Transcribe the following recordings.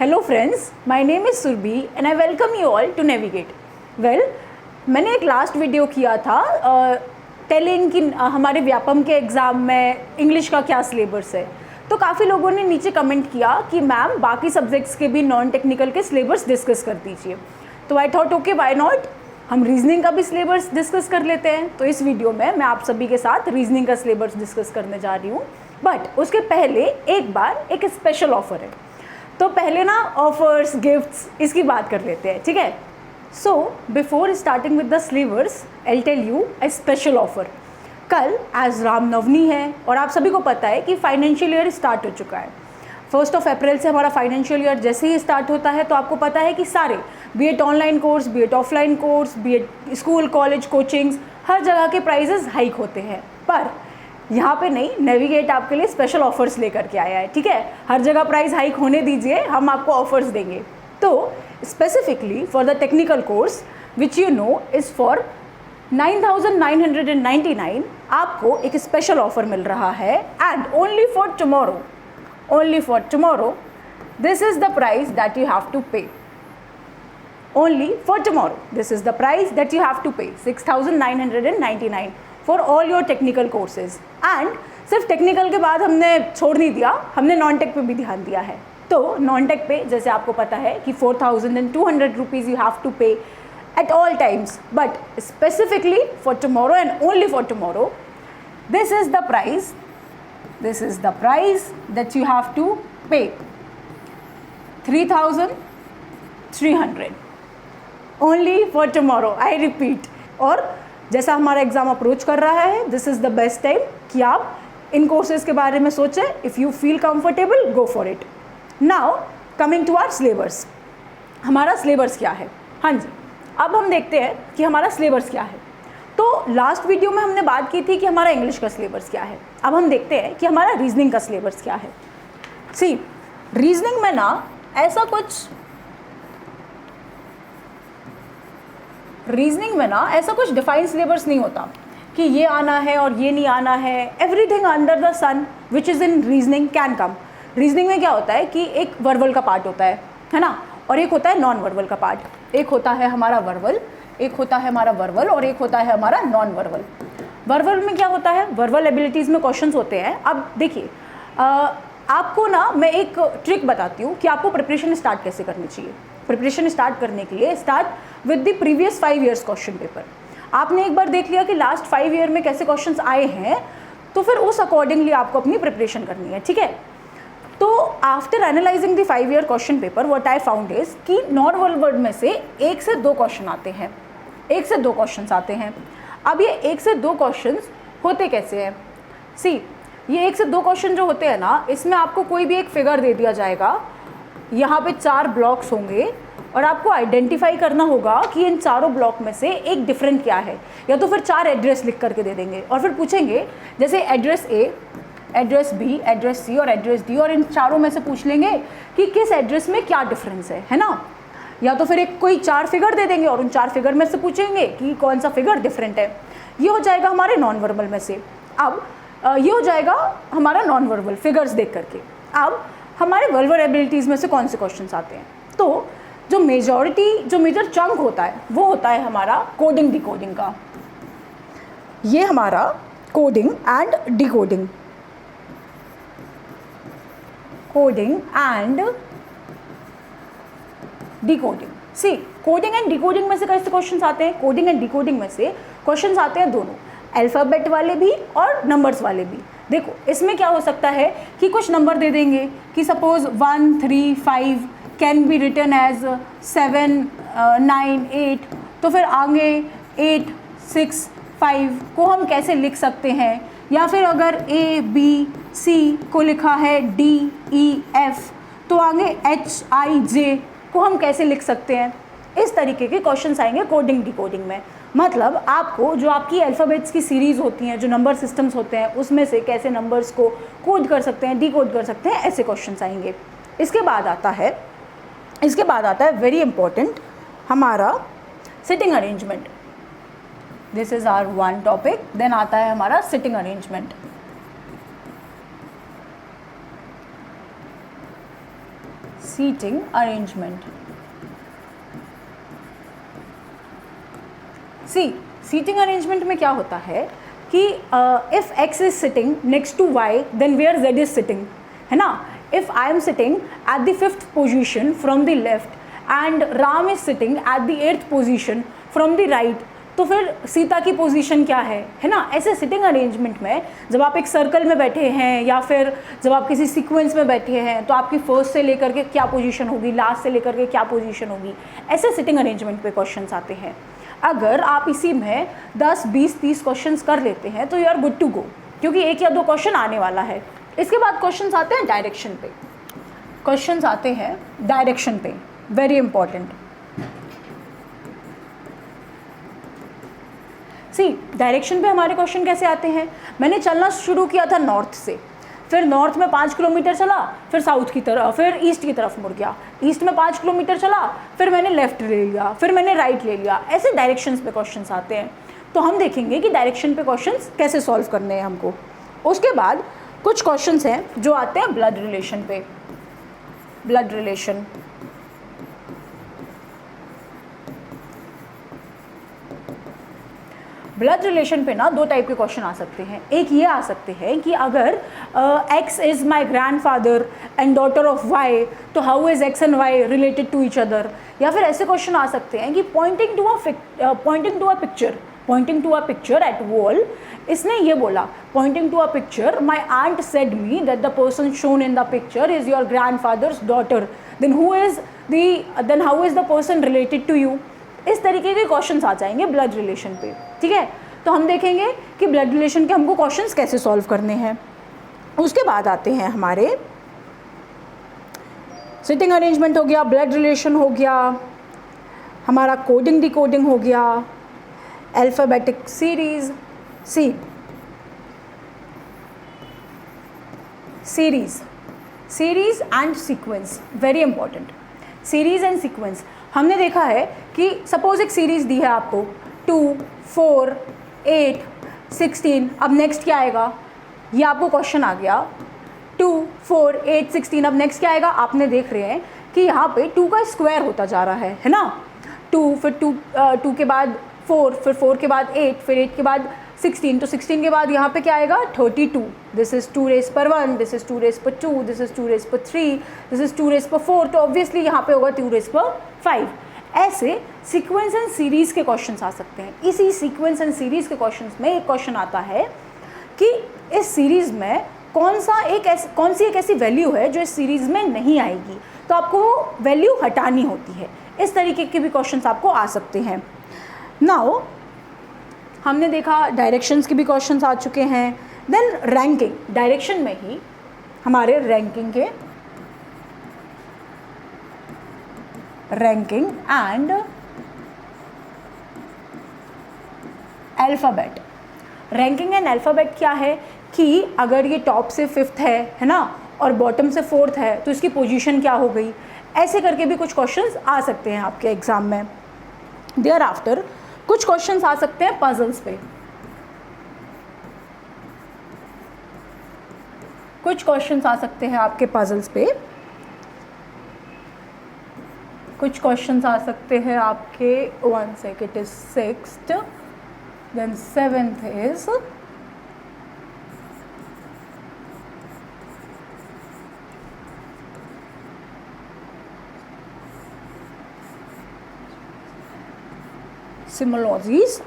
Hello friends, my name is Surbi and I welcome you all to Navigate. Well, मैंने एक last video किया था telling कि हमारे व्यापम के एग्ज़ाम में इंग्लिश का क्या सिलेबस है। तो काफ़ी लोगों ने नीचे कमेंट किया कि मैम बाकी सब्जेक्ट्स के भी नॉन टेक्निकल के सिलेबस डिस्कस कर दीजिए। तो I thought okay why not, हम रीजनिंग का भी सिलेबस डिस्कस कर लेते हैं। तो इस वीडियो में मैं आप सभी के साथ रीजनिंग का सिलेबस डिस्कस करने जा रही हूँ। बट उसके पहले एक बार एक स्पेशल ऑफ़र है, तो पहले ना ऑफर्स गिफ्ट्स इसकी बात कर लेते हैं, ठीक है। So before starting with the syllabus I tell you a special offer. कल एज रामनवमी है और आप सभी को पता है कि फाइनेंशियल ईयर स्टार्ट हो चुका है। 1 अप्रैल से हमारा फाइनेंशियल ईयर जैसे ही स्टार्ट होता है तो आपको पता है कि सारे B Ed online course, B Ed offline course, B Ed school college coachings, हर जगह के प्राइजेस हाइक होते हैं। पर यहाँ पे नहीं, नेविगेट आपके लिए स्पेशल ऑफर्स लेकर के आया है, ठीक है। हर जगह प्राइस हाइक होने दीजिए, हम आपको ऑफर्स देंगे। तो specifically for the technical course which you know is for 9,999 आपको एक स्पेशल ऑफर मिल रहा है। And only for tomorrow this is the price that you have to pay. Only for tomorrow, this is the price that you have to pay, 6,999 for all your technical courses. And सिर्फ technical के बाद हमने छोड़ नहीं दिया, हमने non tech पे भी ध्यान दिया है। तो नॉन टेक पे जैसे आपको पता है कि 4,200 rupees you have to pay at all times, but specifically for tomorrow and only for tomorrow, this is the price that you have to pay, 3,300 only for tomorrow, I repeat. और जैसा हमारा exam approach कर रहा है, this is the best time कि आप इन courses के बारे में सोचें। If you feel comfortable, go for it. Now coming to our syllabus, हमारा सिलेबस क्या है। हाँ जी, अब हम देखते हैं कि हमारा सिलेबस क्या है। तो लास्ट वीडियो में हमने बात की थी कि हमारा इंग्लिश का सिलेबस क्या है। अब हम देखते हैं कि हमारा रीजनिंग का सिलेबस क्या है। सी, रीजनिंग में ना ऐसा कुछ डिफाइन सिलेबस नहीं होता कि ये आना है और ये नहीं आना है। Everything under the sun which is in reasoning can come. Reasoning में क्या होता है कि एक वर्बल का पार्ट होता है ना, और एक होता है नॉन वर्बल का पार्ट। एक होता है हमारा वर्बल, एक होता है हमारा वर्बल और एक होता है हमारा नॉन वर्बल। वर्बल में क्या होता है, वर्बल एबिलिटीज़ में क्वेश्चंस होते हैं। अब देखिए, आपको ना मैं एक ट्रिक बताती हूँ कि आपको प्रिपरेशन स्टार्ट कैसे करनी चाहिए। प्रिपरेशन स्टार्ट करने के लिए start with the previous 5 years question paper. आपने एक बार देख लिया कि लास्ट 5 ईयर में कैसे क्वेश्चंस आए हैं, तो फिर उस अकॉर्डिंगली आपको अपनी प्रिपरेशन करनी है, ठीक है। तो after analysing the 5 year question paper what I found is कि नॉन वर्बल में से 1 से 2 क्वेश्चन आते हैं, 1 से 2 क्वेश्चन आते हैं। अब ये 1 से 2 क्वेश्चन होते कैसे हैं। सी, ये 1 से 2 क्वेश्चन जो होते हैं ना, इसमें आपको कोई भी एक फिगर दे दिया जाएगा। यहाँ पे 4 ब्लॉक्स होंगे और आपको आइडेंटिफाई करना होगा कि इन चारों ब्लॉक में से एक डिफरेंट क्या है, या तो फिर 4 एड्रेस लिख करके दे देंगे और फिर पूछेंगे जैसे address A, address B, address C और एड्रेस डी, और इन चारों में से पूछ लेंगे कि किस एड्रेस में क्या डिफरेंस है ना। या तो फिर एक कोई 4 फिगर दे देंगे और उन 4 फिगर में से पूछेंगे कि कौन सा फिगर डिफरेंट है। ये हो जाएगा हमारे नॉन वर्बल में से। अब ये हो जाएगा हमारा नॉन वर्बल फिगर्स देख करके। अब हमारे वर्बल एबिलिटीज़ में से कौन से क्वेश्चंस आते हैं, तो जो मेजर चंक होता है वो होता है हमारा कोडिंग डिकोडिंग का। ये हमारा coding and decoding, see, coding and decoding में से कैसे क्वेश्चंस आते हैं। कोडिंग एंड डिकोडिंग में से क्वेश्चंस आते हैं दोनों, अल्फ़ाबेट वाले भी और नंबर्स वाले भी। देखो, इसमें क्या हो सकता है कि कुछ नंबर दे देंगे कि suppose 1 3 5 can be written as 7 9 8, तो फिर आगे 8 6 5 को हम कैसे लिख सकते हैं। या फिर अगर A B C को लिखा है D E F, तो आगे H I J को हम कैसे लिख सकते हैं। इस तरीके के क्वेश्चंस आएंगे कोडिंग डिकोडिंग में। मतलब आपको जो आपकी अल्फ़ाबेट्स की सीरीज़ होती हैं, जो नंबर सिस्टम्स होते हैं, उसमें से कैसे नंबर्स को कोड कर सकते हैं, डिकोड कर सकते हैं, ऐसे क्वेश्चंस आएंगे। इसके बाद आता है वेरी इंपॉर्टेंट हमारा sitting arrangement. This is our one topic. Then आता है हमारा sitting seating arrangement. Seating arrangement में क्या होता है कि if x is sitting next to y then where z is sitting, है ना। If I am sitting at the 5th position from the left and Ram is sitting at the 8th position from the right, तो फिर सीता की position क्या है ना। ऐसे sitting arrangement में जब आप एक सर्कल में बैठे हैं या फिर जब आप किसी सीक्वेंस में बैठे हैं तो आपकी फर्स्ट से लेकर के क्या पोजीशन होगी, लास्ट से लेकर के क्या पोजीशन होगी, ऐसे सिटिंग अरेंजमेंट पे क्वेश्चंस आते हैं। अगर आप इसी में 10, 20, 30 क्वेश्चंस कर लेते हैं तो you are good to go, क्योंकि एक या दो क्वेश्चन आने वाला है। इसके बाद क्वेश्चंस आते हैं डायरेक्शन पे। क्वेश्चंस आते हैं डायरेक्शन पे, वेरी इंपॉर्टेंट। डायरेक्शन पे हमारे क्वेश्चन कैसे आते हैं। मैंने चलना शुरू किया था नॉर्थ से, फिर नॉर्थ में 5 किलोमीटर चला, फिर साउथ की तरफ, फिर ईस्ट की तरफ मुड़ गया। ईस्ट में 5 किलोमीटर चला, फिर मैंने लेफ्ट ले लिया, फिर मैंने राइट ले लिया। ऐसे डायरेक्शंस पे क्वेश्चंस आते हैं। तो हम देखेंगे कि डायरेक्शन पे क्वेश्चंस कैसे सॉल्व करने हैं हमको। उसके बाद कुछ क्वेश्चंस हैं जो आते हैं ब्लड रिलेशन पे। ब्लड रिलेशन, ब्लड रिलेशन पे ना 2 टाइप के क्वेश्चन आ सकते हैं। एक ये आ सकते हैं कि अगर x is my grandfather and daughter of y, तो how is x and y related to each other. या फिर ऐसे क्वेश्चन आ सकते हैं कि pointing to a picture at wall, इसने ये बोला pointing to a picture, my aunt said me that the person shown in the picture is your grandfather's daughter, then how is the person related to you. इस तरीके के questions आ जाएंगे blood relation पे, ठीक है। तो हम देखेंगे कि ब्लड रिलेशन के हमको क्वेश्चंस कैसे सॉल्व करने हैं। उसके बाद आते हैं हमारे सिटिंग अरेंजमेंट हो गया, ब्लड रिलेशन हो गया, हमारा कोडिंग डिकोडिंग हो गया, alphabetic series, series and sequence, very important. Series and sequence, हमने देखा है कि सपोज एक सीरीज़ दी है आपको 2, 4, 8, 16। अब नेक्स्ट क्या आएगा, ये आपको क्वेश्चन आ गया 2, 4, 8, 16। अब नेक्स्ट क्या आएगा, आपने देख रहे हैं कि यहाँ पे 2 का स्क्वायर होता जा रहा है ना। 2, फिर 2 के बाद 4, फिर 4 के बाद 8, फिर 8 के बाद 16, तो 16 के बाद यहाँ पे क्या आएगा 32। दिस इज़ 2 रेज़ पर 1, दिस इज़ 2 रेज़ पर 2, दिस इज़ 2 रेज़ पर 3, दिस इज़ 2 रेज़ पर 4, तो ऑब्वियसली यहाँ पे होगा 2 रेज़ पर 5। ऐसे सीक्वेंस एंड सीरीज़ के क्वेश्चंस आ सकते हैं। इसी सीक्वेंस एंड सीरीज़ के क्वेश्चंस में एक क्वेश्चन आता है कि इस सीरीज़ में कौन सी एक ऐसी वैल्यू है जो इस सीरीज़ में नहीं आएगी, तो आपको वो वैल्यू हटानी होती है। इस तरीके के भी क्वेश्चंस आपको आ सकते हैं। नाउ हमने देखा डायरेक्शंस के भी क्वेश्चंस आ चुके हैं। देन रैंकिंग, डायरेक्शन में ही हमारे ranking and alphabet. Ranking and alphabet क्या है कि अगर ये टॉप से 5th है ना, और बॉटम से 4th है, तो इसकी पोजीशन क्या हो गई। ऐसे करके भी कुछ क्वेश्चंस आ सकते हैं आपके एग्ज़ाम में। देयर आफ्टर कुछ क्वेश्चंस आ सकते हैं पजल्स पे। कुछ क्वेश्चंस आ सकते हैं आपके पजल्स पे। कुछ क्वेश्चंस आ सकते हैं आपके 1 sec, it is 6th, then 7th is semiologies.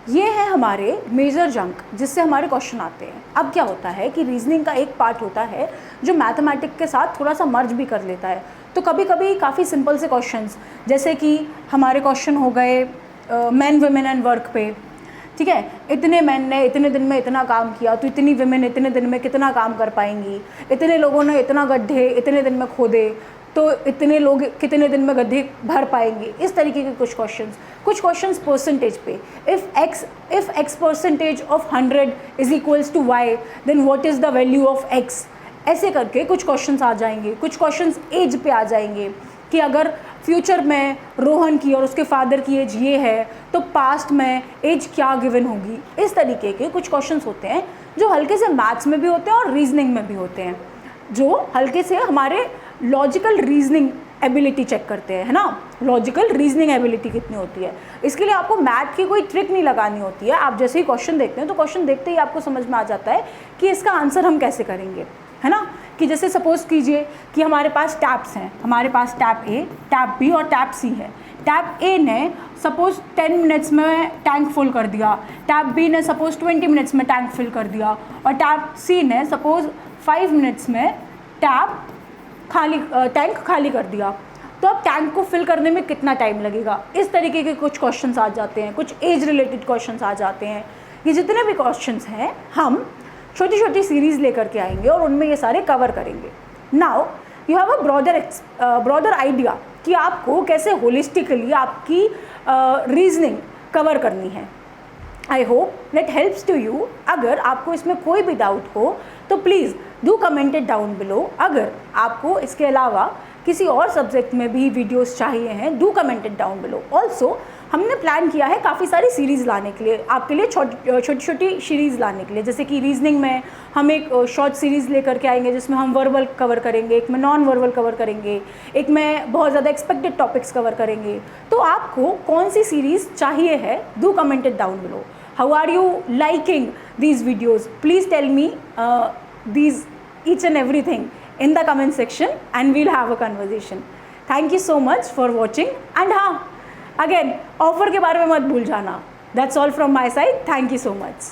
ये है हमारे मेजर जंक जिससे हमारे क्वेश्चन आते हैं। अब क्या होता है कि रीजनिंग का एक पार्ट होता है जो मैथमेटिक के साथ थोड़ा सा मर्ज भी कर लेता है। तो कभी कभी काफ़ी सिंपल से क्वेश्चंस, जैसे कि हमारे क्वेश्चन हो गए मैन वुमेन एंड वर्क पे, ठीक है। इतने मैन ने इतने दिन में इतना काम किया, तो इतनी वुमेन इतने दिन में कितना काम कर पाएंगी। इतने लोगों ने इतना गड्ढे इतने दिन में खोदे, तो इतने लोग कितने दिन में गड्ढे भर पाएंगे। इस तरीके के कुछ क्वेश्चंस परसेंटेज पे, if x percentage of 100 is equals to y, then what is the value of x। ऐसे करके कुछ क्वेश्चंस आ जाएंगे। कुछ क्वेश्चंस एज पे आ जाएंगे कि अगर फ्यूचर में रोहन की और उसके फादर की एज ये है, तो पास्ट में एज क्या गिवन होगी। इस तरीके के कुछ क्वेश्चंस होते हैं जो हल्के से मैथ्स में भी होते हैं और रीजनिंग में भी होते हैं, जो हल्के से हमारे लॉजिकल रीजनिंग एबिलिटी चेक करते हैं, है ना, लॉजिकल रीजनिंग एबिलिटी कितनी होती है। इसके लिए आपको मैथ की कोई ट्रिक नहीं लगानी होती है, आप जैसे ही क्वेश्चन देखते हैं तो क्वेश्चन देखते ही आपको समझ में आ जाता है कि इसका आंसर हम कैसे करेंगे, है ना। कि जैसे सपोज कीजिए कि हमारे पास टैप्स हैं, हमारे पास टैप ए, टैप बी और टैप सी है। टैप ए ने सपोज 10 मिनट्स में टैंक फुल कर दिया, टैप बी ने सपोज 20 मिनट्स में टैंक फिल कर दिया, और टैप सी ने सपोज 5 मिनट्स में टैंक खाली कर दिया। तो अब टैंक को फिल करने में कितना टाइम लगेगा, इस तरीके के कुछ क्वेश्चंस आ जाते हैं, कुछ एज रिलेटेड क्वेश्चंस आ जाते हैं। ये जितने भी क्वेश्चंस हैं हम छोटी छोटी सीरीज़ लेकर के आएंगे और उनमें ये सारे कवर करेंगे। Now you have a broader idea कि आपको कैसे होलिस्टिकली आपकी रीजनिंग कवर करनी है। I hope that helps to you. अगर आपको इसमें कोई भी डाउट हो तो please do comment it down below. अगर आपको इसके अलावा किसी और सब्जेक्ट में भी वीडियोस चाहिए हैं, do comment it down below. Also हमने प्लान किया है काफ़ी सारी सीरीज़ लाने के लिए, आपके लिए छोटी छोटी सीरीज़ लाने के लिए। जैसे कि रीजनिंग में हम एक शॉर्ट सीरीज़ लेकर के आएंगे जिसमें हम वर्बल कवर करेंगे, एक में नॉन वर्बल कवर करेंगे, एक में बहुत ज़्यादा एक्सपेक्टेड टॉपिक्स कवर करेंगे। तो आपको कौन सी सीरीज़ चाहिए है, do comment it down below. How are you liking these videos? Please tell me these each and everything in the comment section and we'll have a conversation. Thank you so much for watching and हाँ, again offer के बारे में मत भूल जाना। That's all from my side. Thank you so much.